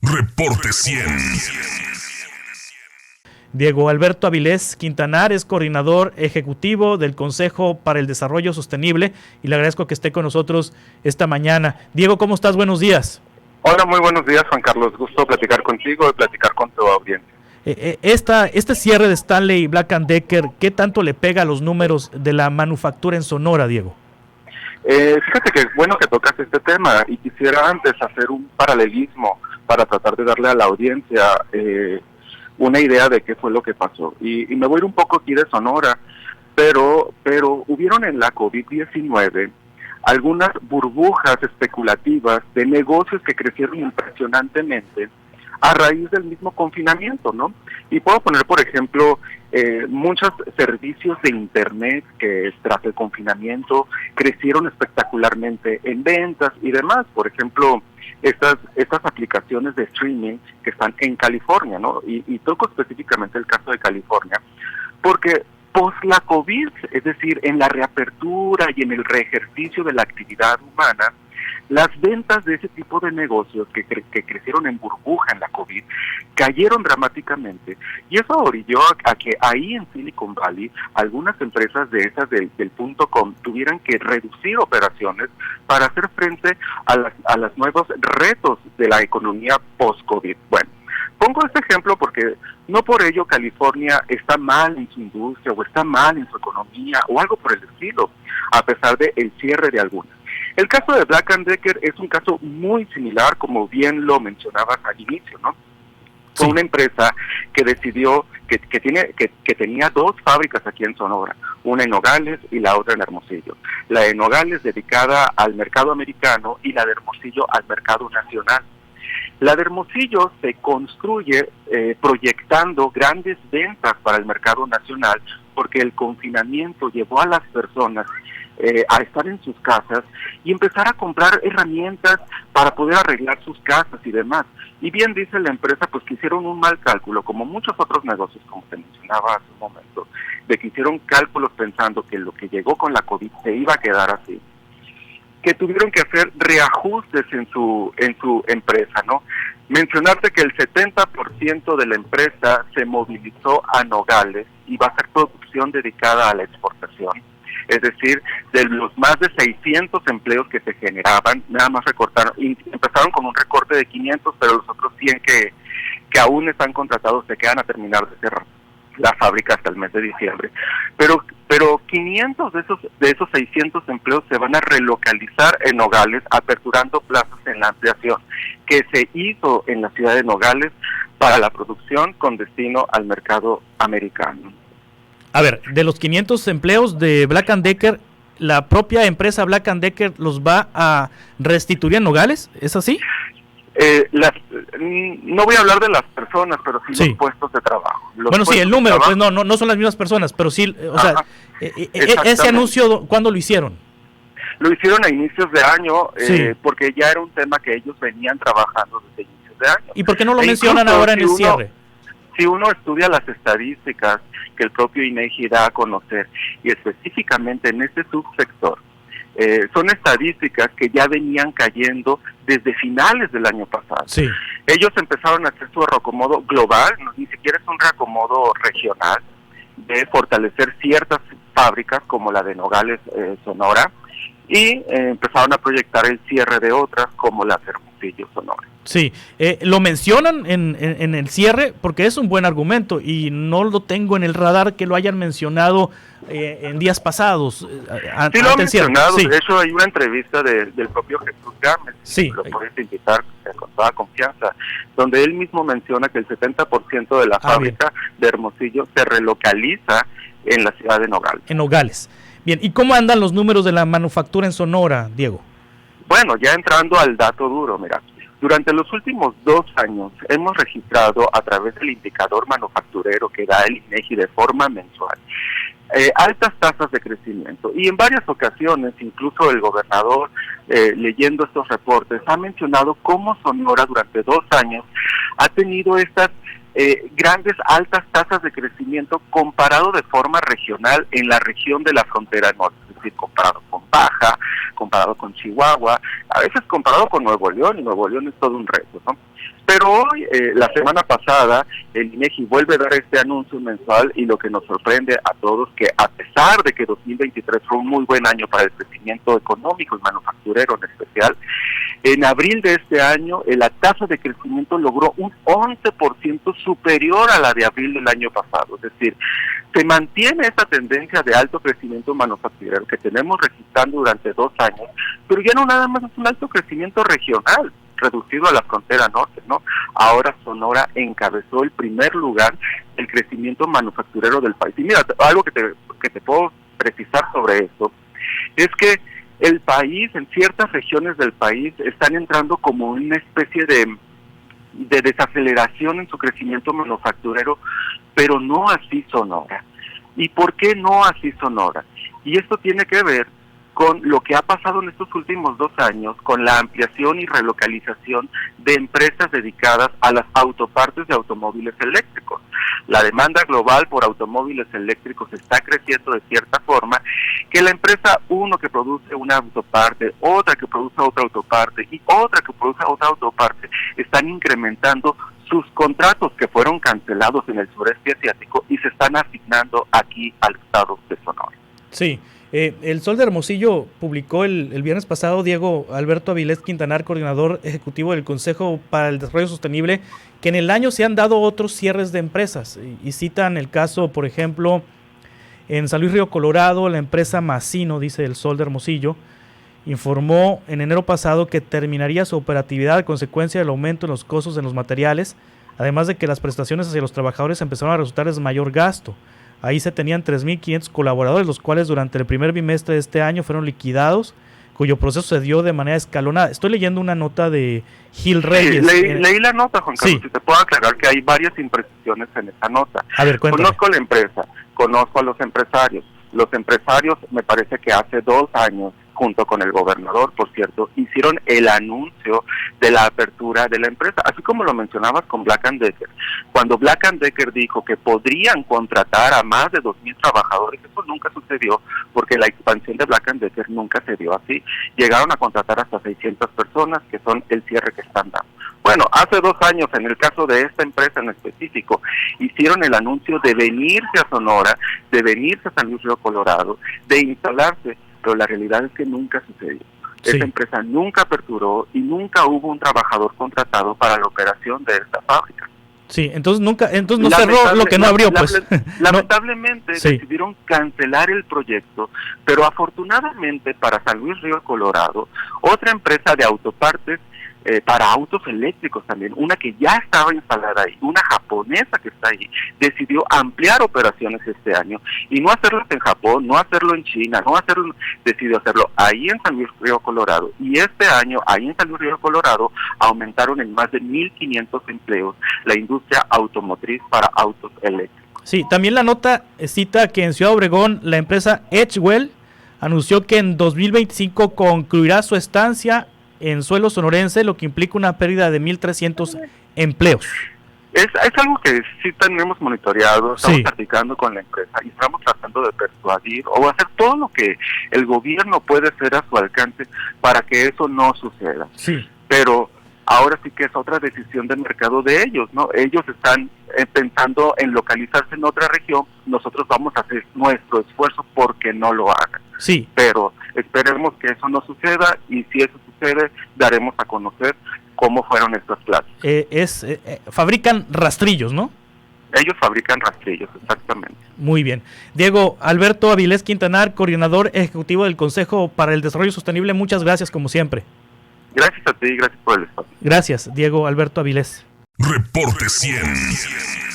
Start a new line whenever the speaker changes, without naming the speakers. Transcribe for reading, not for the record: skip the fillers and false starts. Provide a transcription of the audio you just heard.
Reporte 100.
Diego Alberto Avilés Quintanar es coordinador ejecutivo del Consejo para el Desarrollo Sostenible y le agradezco que esté con nosotros esta mañana. Diego, ¿cómo estás? Buenos días.
Hola, muy buenos días, Juan Carlos. Gusto platicar contigo y platicar con tu audiencia.
Este cierre de Stanley y Black & Decker, ¿qué tanto le pega a los números de la manufactura en Sonora, Diego?
Fíjate que es bueno que tocas este tema y quisiera antes hacer un paralelismo para tratar de darle a la audiencia una idea de qué fue lo que pasó. Y me voy a ir un poco aquí de Sonora, pero hubieron en la COVID-19 algunas burbujas especulativas de negocios que crecieron impresionantemente a raíz del mismo confinamiento, ¿no? Y puedo poner, por ejemplo, muchos servicios de Internet que tras el confinamiento crecieron espectacularmente en ventas y demás. Por ejemplo, estas aplicaciones de streaming que están en California, ¿no? Y toco específicamente el caso de California, porque post la COVID, es decir, en la reapertura y en el reejercicio de la actividad humana, las ventas de ese tipo de negocios que crecieron en burbuja en la COVID cayeron dramáticamente, y eso orilló a que ahí en Silicon Valley algunas empresas de esas del .com tuvieran que reducir operaciones para hacer frente a los nuevos retos de la economía post-COVID. Bueno, pongo este ejemplo porque no por ello California está mal en su industria o está mal en su economía o algo por el estilo, a pesar del cierre de algunas. El caso de Black & Decker es un caso muy similar, como bien lo mencionabas al inicio, ¿no? Fue una empresa que decidió que tenía dos fábricas aquí en Sonora, una en Nogales y la otra en Hermosillo. La de Nogales dedicada al mercado americano y la de Hermosillo al mercado nacional. La de Hermosillo se construye proyectando grandes ventas para el mercado nacional, porque el confinamiento llevó a las personas a estar en sus casas y empezar a comprar herramientas para poder arreglar sus casas y demás. Y bien dice la empresa, pues que hicieron un mal cálculo, como muchos otros negocios, como te mencionaba hace un momento, de que hicieron cálculos pensando que lo que llegó con la COVID se iba a quedar así, que tuvieron que hacer reajustes en su empresa, ¿no? Mencionarte que el 70% de la empresa se movilizó a Nogales y va a ser producción dedicada a la exportación. Es decir, de los más de 600 empleos que se generaban, nada más recortaron, y empezaron con un recorte de 500, pero los otros 100 que aún están contratados se quedan a terminar de cerrar la fábrica hasta el mes de diciembre. Pero 500 de esos 600 empleos se van a relocalizar en Nogales, aperturando plazas en la ampliación que se hizo en la ciudad de Nogales para la producción con destino al mercado americano.
A ver, de los 500 empleos de Black & Decker, ¿la propia empresa Black & Decker los va a restituir en Nogales? ¿Es así?
No voy a hablar de las personas, pero sí los puestos de trabajo.
Bueno, sí, el número, pues no son las mismas personas, pero sí, o sea, ese anuncio, ¿cuándo lo hicieron?
Lo hicieron a inicios de año, porque ya era un tema que ellos venían trabajando desde inicios de año.
¿Y por qué no lo mencionan ahora en el cierre?
Si uno estudia las estadísticas que el propio INEGI da a conocer, y específicamente en este subsector, son estadísticas que ya venían cayendo desde finales del año pasado. Sí. Ellos empezaron a hacer su reacomodo global, ni siquiera es un reacomodo regional, de fortalecer ciertas fábricas como la de Nogales, Sonora, y empezaron a proyectar el cierre de otras como la de Hermosillo, Sonora.
Sí, lo mencionan en el cierre porque es un buen argumento y no lo tengo en el radar que lo hayan mencionado en días pasados.
Sí lo han mencionado, sí. De hecho hay una entrevista del propio Jesús Gámez,
sí.
Lo puedes invitar con toda confianza, donde él mismo menciona que el 70% de la fábrica de Hermosillo se relocaliza en la ciudad de Nogales.
En Nogales. Bien, ¿y cómo andan los números de la manufactura en Sonora, Diego?
Bueno, ya entrando al dato duro, mira, durante los últimos 2 años hemos registrado a través del indicador manufacturero que da el INEGI de forma mensual, altas tasas de crecimiento, y en varias ocasiones incluso el gobernador, leyendo estos reportes, ha mencionado cómo Sonora durante 2 años ha tenido estas grandes altas tasas de crecimiento comparado de forma regional en la región de la frontera norte, es decir, comparado con Baja, comparado con Chihuahua, a veces comparado con Nuevo León, y Nuevo León es todo un reto, ¿no? Pero hoy, la semana pasada, el INEGI vuelve a dar este anuncio mensual, y lo que nos sorprende a todos, que a pesar de que 2023 fue un muy buen año para el crecimiento económico y manufacturero en especial, en abril de este año la tasa de crecimiento logró un 11% superior a la de abril del año pasado. Es decir, se mantiene esta tendencia de alto crecimiento manufacturero que tenemos registrando durante 2 años, pero ya no nada más es un alto crecimiento regional, reducido a la frontera norte, ¿no? Ahora Sonora encabezó el primer lugar del crecimiento manufacturero del país. Y mira, algo que te puedo precisar sobre esto, es que el país, en ciertas regiones del país, están entrando como una especie de desaceleración en su crecimiento manufacturero, pero no así Sonora. ¿Y por qué no así Sonora? Y esto tiene que ver con lo que ha pasado en estos últimos 2 años, con la ampliación y relocalización de empresas dedicadas a las autopartes de automóviles eléctricos. La demanda global por automóviles eléctricos está creciendo de cierta forma, que la empresa, uno que produce una autoparte, otra que produce otra autoparte y otra que produce otra autoparte, están incrementando sus contratos que fueron cancelados en el sureste asiático y se están asignando aquí al estado de Sonora.
Sí. El Sol de Hermosillo publicó el viernes pasado, Diego, Alberto Avilés Quintanar, coordinador ejecutivo del Consejo para el Desarrollo Sostenible, que en el año se han dado otros cierres de empresas y citan el caso, por ejemplo, en San Luis Río Colorado, la empresa Macino, dice el Sol de Hermosillo, informó en enero pasado que terminaría su operatividad a consecuencia del aumento en los costos de los materiales, además de que las prestaciones hacia los trabajadores empezaron a resultar de mayor gasto. Ahí se tenían 3.500 colaboradores, los cuales durante el primer bimestre de este año fueron liquidados, cuyo proceso se dio de manera escalonada. Estoy leyendo una nota de Gil Reyes.
Leí la nota, Juan Carlos, sí. Y te puedo aclarar que hay varias imprecisiones en esa nota.
A ver, cuéntame.
Conozco la empresa, conozco a los empresarios. Los empresarios, me parece que hace 2 años, junto con el gobernador, por cierto, hicieron el anuncio de la apertura de la empresa, así como lo mencionabas con Black & Decker. Cuando Black & Decker dijo que podrían contratar a más de 2,000 trabajadores, eso nunca sucedió, porque la expansión de Black & Decker nunca se dio así. Llegaron a contratar hasta 600 personas, que son el cierre que están dando. Bueno, hace 2 años, en el caso de esta empresa en específico, hicieron el anuncio de venirse a Sonora, de venirse a San Luis Río Colorado, de instalarse, pero la realidad es que nunca sucedió. Sí. Esta empresa nunca aperturó y nunca hubo un trabajador contratado para la operación de esta fábrica.
Sí, entonces no cerró lo que no abrió, pues.
Lamentablemente decidieron cancelar el proyecto, pero afortunadamente para San Luis Río Colorado, otra empresa de autopartes para autos eléctricos también, una que ya estaba instalada ahí, una japonesa que está ahí, decidió ampliar operaciones este año y no hacerlo en Japón, no hacerlo en China, decidió hacerlo ahí en San Luis Río Colorado. Y este año, ahí en San Luis Río Colorado, aumentaron en más de 1,500 empleos la industria automotriz para autos eléctricos.
Sí, también la nota cita que en Ciudad Obregón la empresa Edgewell anunció que en 2025 concluirá su estancia en suelo sonorense, lo que implica una pérdida de 1,300 empleos.
Es algo que sí tenemos monitoreado, estamos platicando con la empresa y estamos tratando de persuadir o hacer todo lo que el gobierno puede hacer a su alcance para que eso no suceda. Sí. Pero ahora sí que es otra decisión de mercado de ellos, ¿no? Ellos están pensando en localizarse en otra región, nosotros vamos a hacer nuestro esfuerzo porque no lo hagan. Sí. Pero esperemos que eso no suceda y si eso sucede, daremos a conocer cómo fueron estas clases.
Fabrican rastrillos, ¿no?
Ellos fabrican rastrillos, exactamente.
Muy bien. Diego Alberto Avilés Quintanar, coordinador ejecutivo del Consejo para el Desarrollo Sostenible, muchas gracias como siempre.
Gracias a ti, gracias por el espacio.
Gracias, Diego Alberto Avilés.
Reporte 100.